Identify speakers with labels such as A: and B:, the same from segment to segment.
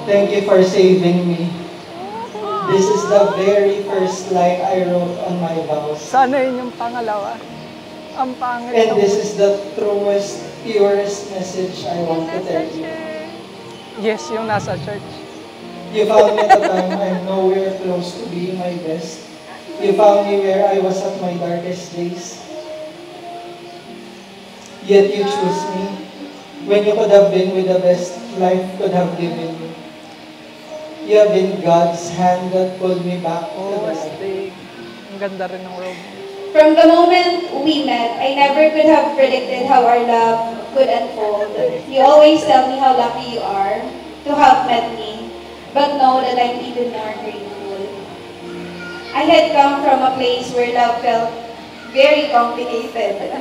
A: Thank you for saving me. This is the very first line I wrote on my vows.
B: Sana yun yung pangalawa. Ang pangit.
A: And this is the truest, purest message I want to tell you.
B: Yes, yung nasa church.
A: You found me at a time I'm nowhere close to being my best. You found me where I was at my darkest days. Yet you chose me when you could have been with the best life could have given you. You have been God's hand that pulled me back to the light.
B: Ang ganda rin ng robe.
C: From the moment we met, I never could have predicted how our love could unfold. You always tell me how lucky you are to have met me, but know that I'm even more grateful. I had come from a place where love felt very complicated.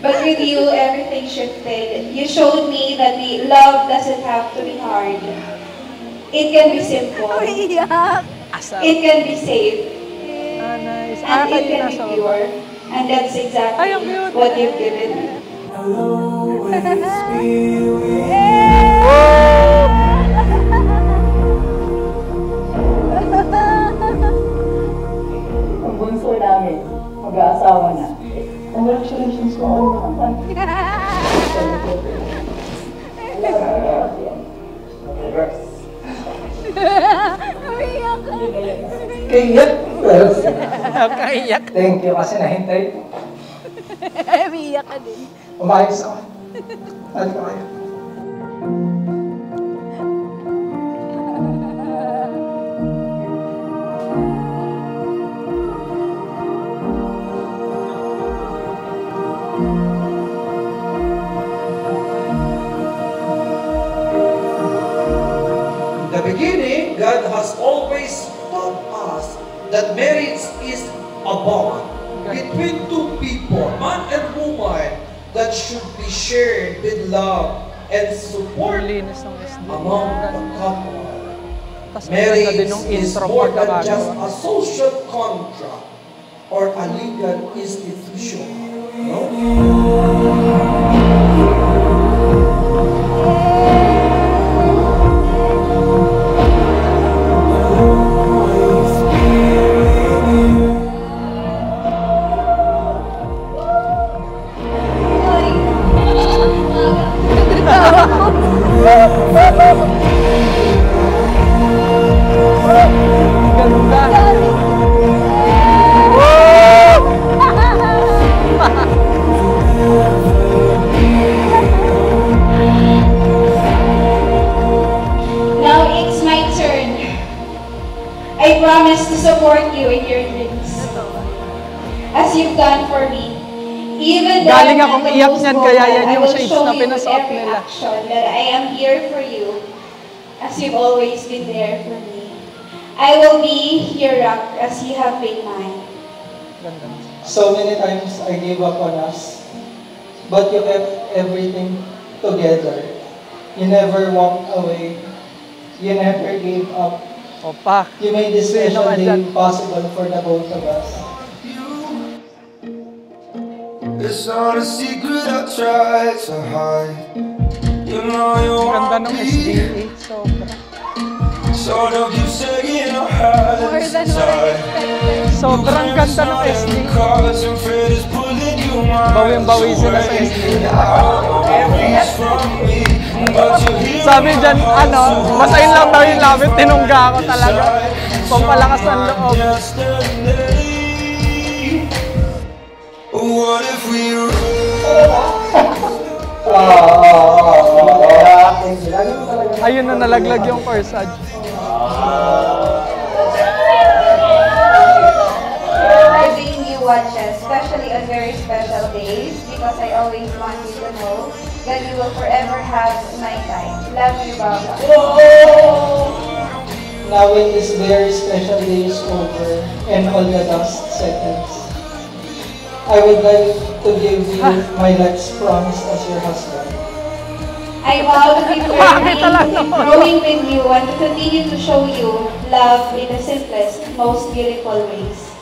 C: But with you, everything shifted. You showed me that love doesn't have to be hard. It can be simple. It can be safe.
B: Nice.
C: And it can be pure. And that's exactly what you've given me.
A: Ang bunso namin, mag-aasawa na. Congratulations ko all naman. Kaiyak.
B: Kaiyak.
A: Thank you kasi nahintay.
D: Umiyak ka din.
A: Umayos ako. Ano ko kayo?
E: In the beginning, God has always taught us that marriage is a bond between two people, man and woman, that should be shared with love and support among the couple. Marriage is more than just a social contract or a legal institution. No?
C: I promise to support you in your dreams, as you've done for me. Even though
B: galing
C: I'm
B: akong
C: the
B: iyak
C: most
B: niyan,
C: vocal,
B: kaya yan
C: I
B: yung
C: will
B: shades
C: show
B: na
C: you with
B: pinasuot
C: every
B: nila.
C: action that I am here for you, as you've always been there for me. I will be your rock, as you have been mine.
A: So many times I gave up on us, but you kept everything together. You never walked away. You never gave up.
B: Opa.
A: You made this special day possible for the both of us.
F: It's not a secret I try to hide. You know you want
B: Ganda ng
F: me.
B: SDA. Sobra.
F: So don't keep saying our
D: More
F: hands
D: than what I
F: tied.
D: expected.
B: Sobrang ganda ng SD. Bawing-bawi sila sa SD. Sabi dyan, basahin lang daw yung labi, tinungga ako talaga. Pampalakas ng loob.
F: What if we
B: Ayun na, nalaglag yung corsage.
C: I bring you watches, especially on very special days, because I always want you to know that you will forever have my time. Love you, Baba.
A: Now when this very special day is over and all the dust settles, I would like to give you my life's promise as your husband.
C: I vow to be growing with you and to continue to show you love in the simplest, most beautiful ways.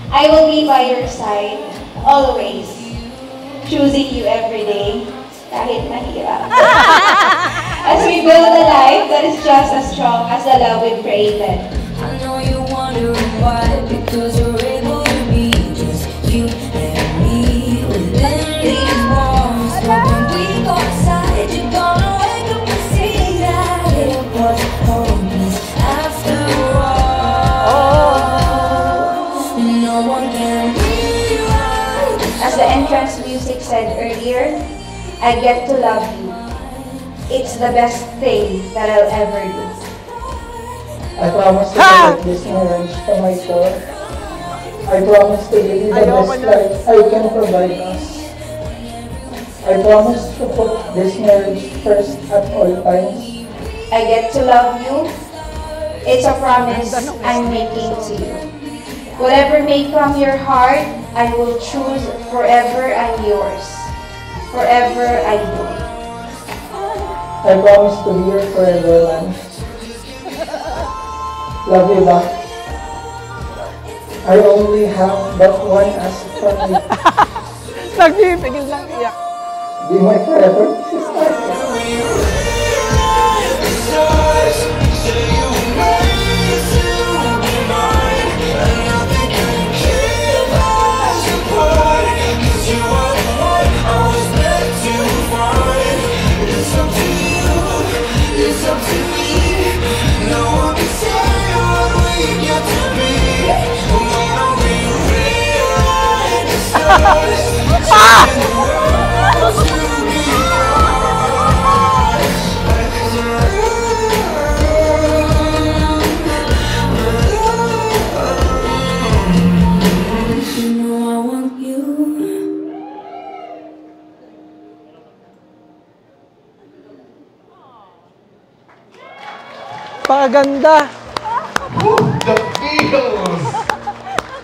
C: I will be by your side, always, choosing you every day, kahit mahirap. As we build a life that is just as strong as the love we created.
G: I know you wonder why, because we're able to be just you and me within these walls. But when we go outside, you're gonna wake up and see that it was hopeless after all. No one can rewrite.
C: As the entrance music said earlier, I get to love you. It's the best thing that I'll ever do.
A: I promise to protect this marriage to my core. I promise to give you the best life I can provide us. I promise to put this marriage first at all times.
C: I get to love you. It's a promise I'm making to you. Whatever may come your heart, I will choose forever I'm yours. Forever I do.
A: I promise to be your forever one. Love you back. I only have but one ask from you.
B: Nagpipigil lang iyak.
A: Be my forever sister.
B: Napakaganda.
H: The feels.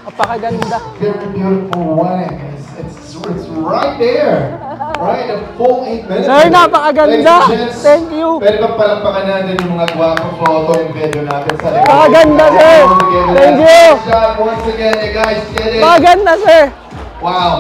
B: Napakaganda.
H: Very beautiful wedding. It's right there. Right, a full 8 minutes.
B: Sir, napakaganda. Thank you.
H: Pwede ba palampakan natin yung mga gwapong photo and video natin sa likod?
B: Napakaganda, sir. Thank you.
H: Once again, you guys did it.
B: Napakaganda, sir.
H: Wow.